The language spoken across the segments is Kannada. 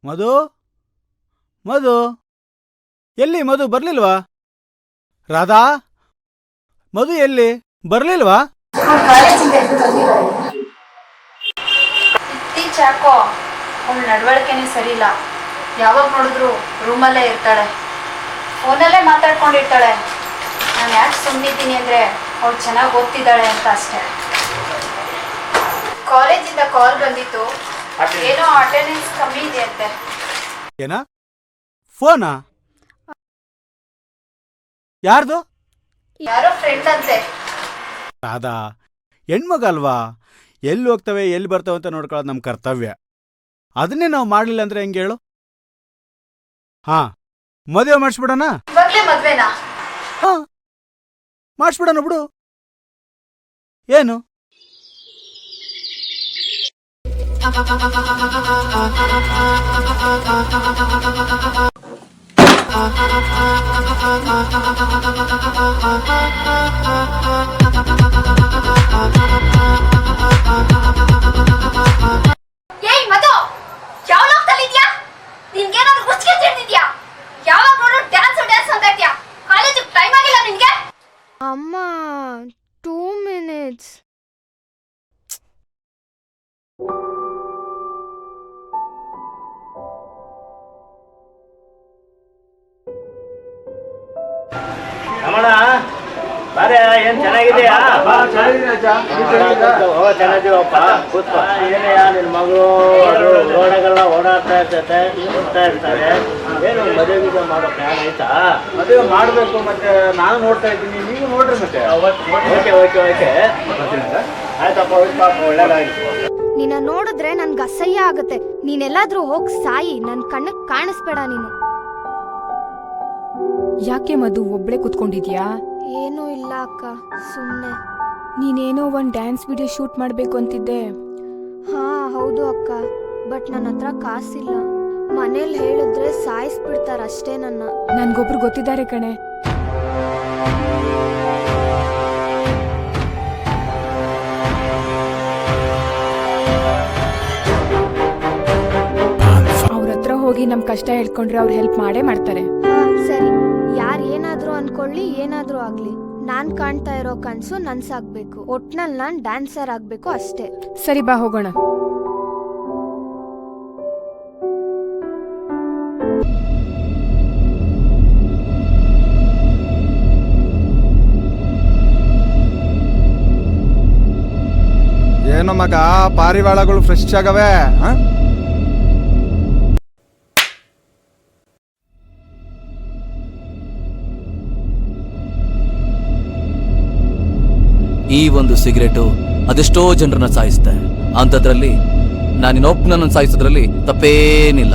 ಮಧು ಮಧು ಎಲ್ಲಿ ಮಧು ಬರ್ಲಿಲ್ವಾ? ರಾಧಾ ಮಧು ಎಲ್ಲಿ ಬರ್ಲಿಲ್ವಾ? ಇತ್ತೀಚಾಕೋ ಅವಳ ನಡವಳಿಕೆನೇ ಸರಿ ಇಲ್ಲ. ಯಾವಾಗ ನೋಡಿದ್ರು ರೂಮಲ್ಲೇ ಇರ್ತಾಳೆ, ಫೋನಲ್ಲೇ ಮಾತಾಡ್ಕೊಂಡಿರ್ತಾಳೆ. ನಾನು ಯಾಕೆ ಸುಮ್ಮನಿದ್ದೀನಿ ಅಂದರೆ ಅವಳು ಚೆನ್ನಾಗಿ ಓದ್ತಿದ್ದಾಳೆ ಅಂತ ಅಷ್ಟೇ. ಕಾಲೇಜಿಂದ ಕಾಲ್ ಬಂದಿತ್ತು, ಏನೋ ಅಟೆಂಡೆನ್ಸ್ ಕಮ್ಮಿ ಇದೆ ಅಂತೆ. ಏನ ಫೋನಾ? ಯಾರ್ದು? ಯಾರೋ ಫ್ರೆಂಡ್ ಅಂತೆ. ರಾಧಾ ಹೆಣ್ಮಗ ಅಲ್ವಾ, ಎಲ್ಲಿ ಹೋಗ್ತವೆ ಎಲ್ಲಿ ಬರ್ತವೆ ಅಂತ ನೋಡ್ಕೊಳ್ಳೋದು ನಮ್ಮ ಕರ್ತವ್ಯ. ಅದನ್ನೇ ನಾವು ಮಾಡಲಿಲ್ಲ ಅಂದ್ರೆ ಹೆಂಗೆ ಹೇಳು? ಹಾ, ಮದುವೆ ಮಾಡಿಸ್ಬಿಡೋಣ. ಇವಾಗಲೇ ಮದ್ವೆನಾ? ಹಾ, ಮಾಡಿಸ್ಬಿಡೋಣ ಬಿಡು. ಏನು ಏಯ್ ಮಧು, ಯಾವ ಲೋಕದಲ್ಲಿದ್ಯಾ? ನಿನ್ಗೇನಾದ್ರು ಹುಚ್ಚಿಗೆ ತಿಳ್ದಿದ್ಯಾ? ಯಾವಾಗ ನೋಡು ಡ್ಯಾನ್ಸ್ ಡ್ಯಾನ್ಸ್ ಅಂತ ಇದ್ಯಾ? ಕಾಲೇಜಿಗೆ ಟೈಮ್ ಆಗಿಲ್ಲ ನಿನ್ಗೆ? ಅಮ್ಮ 2 minutes. ರಮಣ ಬಾರೆ, ಏನ್ ಚೆನ್ನಾಗಿದೆಯಾ? ಚೆನ್ನಾಗಿದೀವಪ್ಪ, ಕೂತ್ಕೋ. ಏನಯ್ಯ ನಿನ್ ಮಗಳು ರೋಡಾಗೆಲ್ಲ ಓಡಾಡ್ತಾ ಇರ್ತೈತೆ, ಓಡ್ತಾ ಇರ್ತಾರೆ. ಏನು ಮದುವೆ ಮಾಡೋ ಪ್ಲಾನ್ ಆಯ್ತಾ? ಮದುವೆ ಮಾಡಬೇಕು, ಮತ್ತೆ ನಾನು ನೋಡ್ತಾ ಇದ್ದೀನಿ, ನೀವು ನೋಡ್ರಿ ಮತ್ತೆ. ಓಕೆ ಓಕೆ ಓಕೆ, ಆಯ್ತಪ್ಪ, ಪಾಪ ಒಳ್ಳೇದಾಗಿತ್ತು. ನಿನ್ನ ನೋಡಿದ್ರೆ ನನ್ಗೆ ಅಸಹ್ಯ ಆಗತ್ತೆ. ನೀನೆಲ್ಲಾದ್ರೂ ಹೋಗ್ ಸಾಯಿ, ನನ್ ಕಣ್ಣಕ್ ಕಾಣಿಸ್ಬೇಡ ನೀನು. ಯಾಕೆ ಮಧು ಒಬ್ಳೆ ಕುತ್ಕೊಂಡಿದ್ಯಾ? ಏನೂ ಇಲ್ಲ ಅಕ್ಕ, ಸುಮ್ನೆ. ನೀನೇನೋ ಒಂದ್ ಡ್ಯಾನ್ಸ್ ವಿಡಿಯೋ ಶೂಟ್ ಮಾಡ್ಬೇಕು ಅಂತಿದ್ದೆ. ಹಾ ಹೌದು ಅಕ್ಕ, ಬಟ್ ನನ್ನ ಹತ್ರ ಕಾಸಿಲ್ಲ. ಮನೇಲಿ ಹೇಳಿದ್ರೆ ಸಾಯಿಸ್ಬಿಡ್ತಾರಷ್ಟೇ ನನ್ನ. ನನ್ಗೊಬ್ರು ಗೊತ್ತಿದ್ದಾರೆ ಕಣೆ. ಅವ್ರ ಹತ್ರ ಹೋಗಿ ನಮ್ ಕಷ್ಟ ಹೇಳ್ಕೊಂಡ್ರೆ ಅವ್ರು ಹೆಲ್ಪ್ ಮಾಡೇ ಮಾಡ್ತಾರೆ. ಹಾ ಸರಿ, ಯಾರ್ ಏನಾದ್ರೂ ಅನ್ಕೊಳ್ಳಿ, ಏನಾದ್ರೂ ಆಗ್ಲಿ, ನಾನ್ ಕಾಣ್ತಾ ಇರೋ ಕನ್ಸು ನನ್ಸಾಗ್ಬೇಕು. ಒಟ್ನಲ್ಲಿ ನಾನ್ ಡ್ಯಾನ್ಸರ್ ಆಗ್ಬೇಕು ಅಷ್ಟೇ. ಸರಿ ಬಾ ಹೋಗೋಣ. ಏನು ಮಗ, ಪಾರಿವಾಳಗಳು ಫ್ರೆಶ್ ಆಗವೆ? ಈ ಒಂದು ಸಿಗರೇಟು ಅದೆಷ್ಟೋ ಜನರನ್ನ ಸಾಯಿಸುತ್ತೆ. ಅಂಥದ್ರಲ್ಲಿ ನಾನಿನ್ನೊಬ್ಬನನ್ನು ಸಾಯಿಸೋದ್ರಲ್ಲಿ ತಪ್ಪೇನಿಲ್ಲ.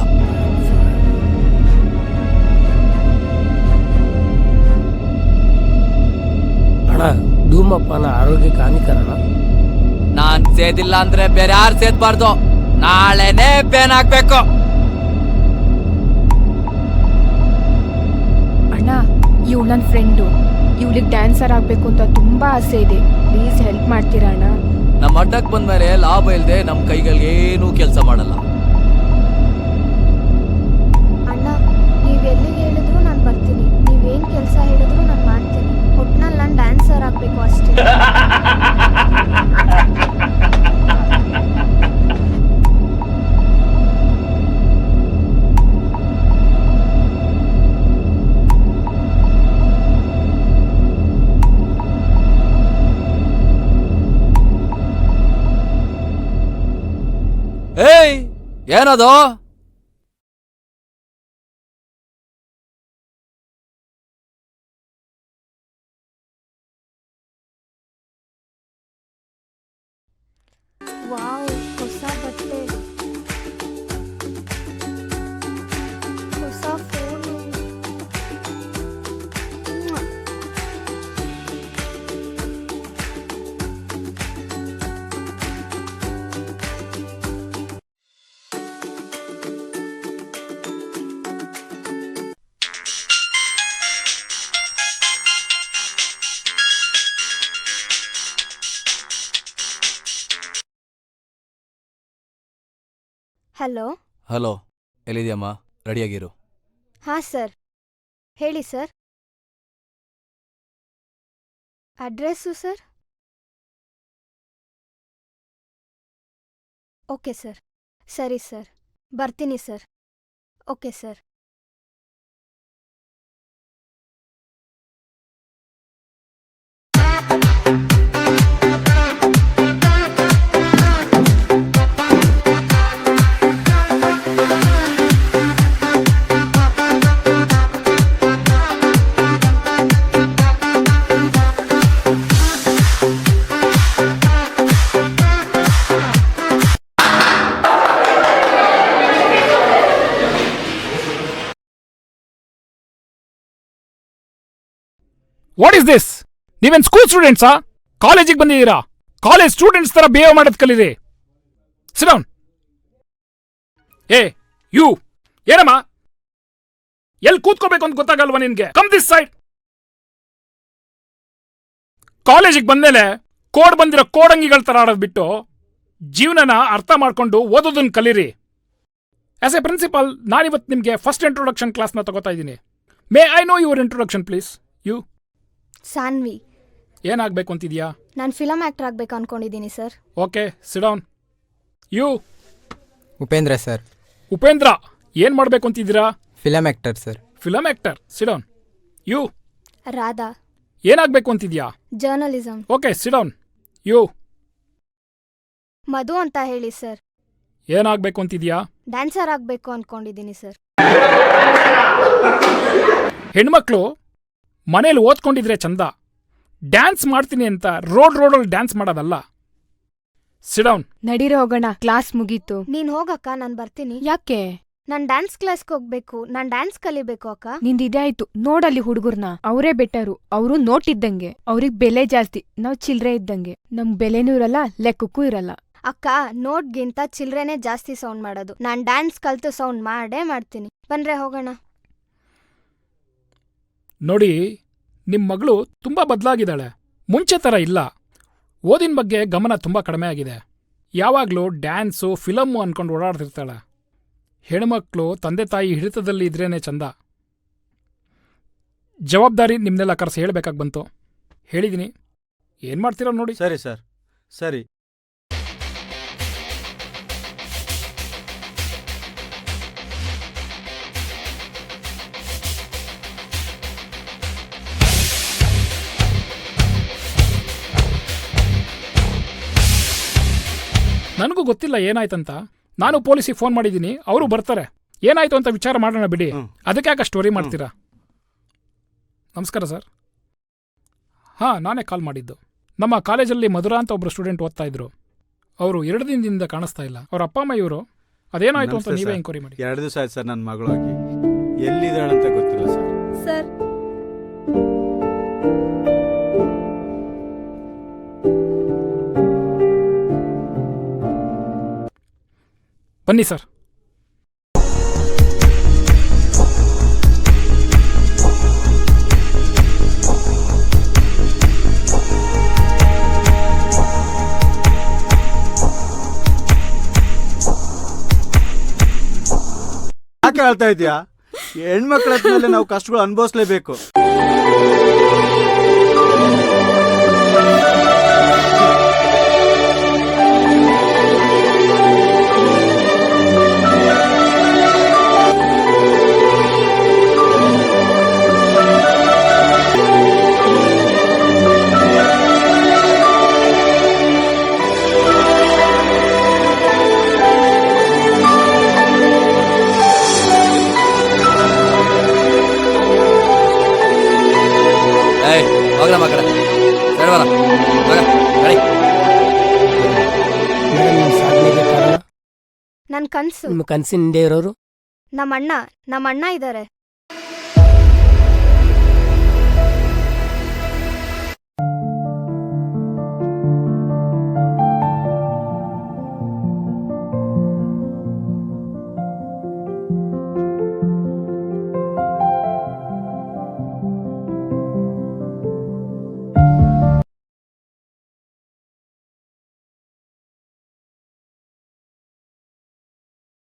ಅಣ್ಣ, ಧೂಮಪಾನ ಆರೋಗ್ಯಕ್ಕೆ ಹಾನಿಕರಣ. ನಾನ್ ಸೇದಿಲ್ಲ ಅಂದ್ರೆ ಬೇರೆ ಯಾರು ಸೇದ್ಬಾರ್ದು. ನಾಳೆನೇ ಬ್ಯಾನ್ ಆಗ್ಬೇಕು. ಅಣ್ಣ, ಇವ್ ನನ್ ಫ್ರೆಂಡು. ಇವ್ಳಿಗೆ ಡ್ಯಾನ್ಸರ್ ಆಗ್ಬೇಕು ಅಂತ ತುಂಬಾ ಆಸೆ ಇದೆ. ಪ್ಲೀಸ್ ಹೆಲ್ಪ್ ಮಾಡ್ತೀರಾ ಅಣ್ಣ? ನಮ್ಮ ಅಡ್ಡಕ್ ಬಂದ್ಮೇಲೆ ಲಾಭ ಇಲ್ದೆ ನಮ್ ಕೈಗಳಿಗೇನೂ ಕೆಲಸ ಮಾಡಲ್ಲ. ಅಣ್ಣ, ನೀವ್ ಎಲ್ಲಿಗೆ ಹೇಳಿದ್ರು ನಾನ್ ಬರ್ತೀನಿ. ನೀವೇನ್ ಕೆಲ್ಸ ಹೇಳಿದ್ರು ನಾನ್ ಮಾಡ್ತೀನಿ. ಒಟ್ನಲ್ಲಿ ನಾನ್ ಡ್ಯಾನ್ಸರ್ ಆಗ್ಬೇಕು ಅಷ್ಟೇ. ಏಯ್, ಏನದು? ವಾವ್, ಹೊಸ ಬಟ್ಟೆ, ಹೊಸ ಫೋನು. ಹಲೋ ಹಲೋ, ಎಲ್ಲಿದ್ಯಮ್ಮ? ರೆಡಿಯಾಗಿರು. ಹಾಂ ಸರ್. ಹೇಳಿ sir. Address sir? Okay sir. ಸರಿ ಸರ್, ಬರ್ತೀನಿ sir. Okay sir. What is this? ನೀವೇನ್ ಸ್ಕೂಲ್ ಸ್ಟೂಡೆಂಟ್ಸಾ? ಕಾಲೇಜಿಗೆ ಬಂದಿದ್ದೀರಾ? ಕಾಲೇಜ್ ಸ್ಟೂಡೆಂಟ್ಸ್ ತರ ಬಿಹೇವ್ ಮಾಡೋದ್ ಕಲೀರಿ. Sit down. ಏ ಯು, ಏನಮ್ಮ ಎಲ್ಲಿ ಕೂತ್ಕೋಬೇಕು ಅಂತ ಗೊತ್ತಾಗಲ್ವಾ ನಿನ್ಗೆ? Come this side. ಕಾಲೇಜಿಗೆ ಬಂದ್ಮೇಲೆ ಕೋಡ್ ಬಂದಿರೋ ಕೋಡಂಗಿಗಳ ತರ ಆಡೋದ್ ಬಿಟ್ಟು ಜೀವನನ ಅರ್ಥ ಮಾಡ್ಕೊಂಡು ಓದೋದನ್ನ ಕಲೀರಿ. ಆಸ್ ಎ ಪ್ರಿನ್ಸಿಪಲ್ ನಾನಿವತ್ತು ನಿಮಗೆ ಫಸ್ಟ್ ಇಂಟ್ರೊಡಕ್ಷನ್ ಕ್ಲಾಸ್ನ ತಗೋತಾ ಇದ್ದೀನಿ. May I know your introduction please? You Saanvi. ಏನಾಗಬೇಕು ಅಂತಿದ್ಯಾ? ನಾನು ಫಿಲಮ್ ಆ್ಯಕ್ಟರ್ ಆಗಬೇಕು ಅನ್ಕೊಂಡಿದ್ದೀನಿ sir. Okay, sit down. You? Upendra sir. Upendra, ಏನು ಮಾಡಬೇಕು ಅಂತಿದ್ದೀರಾ? Film actor sir. Film actor, sit down. You? Radha. ಏನಾಗಬೇಕು ಅಂತಿದ್ಯಾ? Journalism. Okay, sit down. You? Madhu ಅಂತ ಹೇಳಿ ಸರ್. ಏನಾಗಬೇಕು ಅಂತಿದ್ಯಾ? ಡ್ಯಾನ್ಸರ್ ಆಗಬೇಕು ಅನ್ಕೊಂಡಿದ್ದೀನಿ ಸರ್. ಹೆಣ್ಮಕ್ಳು ಮನೇಲಿ ಓದ್ಕೊಂಡಿದ್ರೆ ಚಂದ, ಡ್ಯಾನ್ಸ್ ಮಾಡ್ತೀನಿ ಅಂತ ರೋಡಲ್ಲಿ ಡ್ಯಾನ್ಸ್ ಮಾಡೋದಲ್ಲ. Sit down. ನಡೀರೋ ಹೋಗೋಣ, ಕ್ಲಾಸ್ ಮುಗೀತು. ನೀನ್ ಹೋಗಕ್ಕ, ನಾನು ಬರ್ತೀನಿ. ಯಾಕೆ? ನಾನು ಡ್ಯಾನ್ಸ್ ಕ್ಲಾಸ್ಗೆ ಹೋಗ್ಬೇಕು. ನಾನು ಡ್ಯಾನ್ಸ್ ಕಲಿಬೇಕು ಅಕ್ಕ. ನಿಂದಿದೆ ಆಯ್ತು. ನೋಡಲ್ಲಿ ಹುಡುಗರ್ನ, ಅವರೇ ಬೆಟರು. ಅವರು ನೋಟ್ ಇದ್ದಂಗೆ, ಅವ್ರಿಗೆ ಬೆಲೆ ಜಾಸ್ತಿ. ನಾವ್ ಚಿಲ್ರೆ ಇದ್ದಂಗೆ, ನಮ್ ಬೆಲೆನೂ ಇರಲ್ಲ, ಲೆಕ್ಕಕ್ಕೂ ಇರಲ್ಲ. ಅಕ್ಕ, ನೋಟ್ಗಿಂತ ಚಿಲ್ರೆನೇ ಜಾಸ್ತಿ ಸೌಂಡ್ ಮಾಡೋದು. ನಾನು ಡ್ಯಾನ್ಸ್ ಕಲ್ತು ಸೌಂಡ್ ಮಾಡೇ ಮಾಡ್ತೀನಿ. ಬನ್ರೆ ಹೋಗೋಣ. ನೋಡಿ, ನಿಮ್ಮ ಮಗಳು ತುಂಬ ಬದಲಾಗಿದ್ದಾಳೆ. ಮುಂಚೆ ಥರ ಇಲ್ಲ. ಓದಿನ ಬಗ್ಗೆ ಗಮನ ತುಂಬ ಕಡಿಮೆ ಆಗಿದೆ. ಯಾವಾಗಲೂ ಡ್ಯಾನ್ಸು, ಫಿಲಮ್ಮು ಅಂದ್ಕೊಂಡು ಓಡಾಡ್ತಿರ್ತಾಳೆ. ಹೆಣ್ಮಕ್ಳು ತಂದೆ ತಾಯಿ ಹಿಡಿತದಲ್ಲಿ ಇದ್ರೇನೆ ಚಂದ. ಜವಾಬ್ದಾರಿ ನಿಮ್ಮನ್ನೆಲ್ಲ ಕರೆಸಿ ಹೇಳಬೇಕಾಗಿ ಬಂತು. ಹೇಳಿದ್ದೀನಿ, ಏನು ಮಾಡ್ತೀರೋ ನೋಡಿ. ಸರಿ ಸರ್, ಸರಿ. ನನಗೂ ಗೊತ್ತಿಲ್ಲ ಏನಾಯ್ತಂತ. ನಾನು ಪೊಲೀಸಿಗೆ ಫೋನ್ ಮಾಡಿದ್ದೀನಿ, ಅವರು ಬರ್ತಾರೆ. ಏನಾಯ್ತು ಅಂತ ವಿಚಾರ ಮಾಡೋಣ ಬಿಡಿ. ಅದಕ್ಕೆ ಯಾಕೆ ಸ್ಟೋರಿ ಮಾಡ್ತೀರಾ? ನಮಸ್ಕಾರ ಸರ್. ಹಾಂ, ನಾನೇ ಕಾಲ್ ಮಾಡಿದ್ದು. ನಮ್ಮ ಕಾಲೇಜಲ್ಲಿ ಮಧುರಾ ಅಂತ ಒಬ್ಬರು ಸ್ಟೂಡೆಂಟ್ ಓದ್ತಾ ಇದ್ರು. ಅವರು 2 ದಿನದಿಂದ ಕಾಣಿಸ್ತಾ ಇಲ್ಲ. ಅವ್ರ ಅಪ್ಪ ಅಮ್ಮ ಇವರು. ಅದೇನಾಯ್ತು ಅಂತ ನೀವೇ ಎಂಕ್ವೈರಿ ಮಾಡಿ. 2 ದಿವಸ ಆಯ್ತು ಸರ್ ನನ್ನ ಮಗಳು ಹೋಗಿ. ಎಲ್ಲಿದ್ದಾಳಂತ ಗೊತ್ತಿಲ್ಲ ಸರ್. ಸರ್, ಬನ್ನಿ ಸರ್. ಯಾಕೆ ಹೇಳ್ತಾ ಇದೀಯಾ? ಹೆಣ್ಮಕ್ಳ ಮೇಲೆ ನಾವು ಕಷ್ಟಗಳು ಅನುಭವಿಸ್ಲೇಬೇಕು. ಹೋಗ್ರಮ್ಮ ಆ ಕಡೆ. ಸರಿ ಬರ, ಗಾಡಿ. ಮೇಡಮ್, ನಿಮ್ಮ ಸಾಧನೆಗೆ ಕಾರಣ? ನನ್ನ ಕನಸು. ನಿಮ್ಮ ಕನಸಿನ ಹಿಂದೆ ಇರೋರು? ನಮ್ಮ ಅಣ್ಣ ಇದ್ದಾರೆ.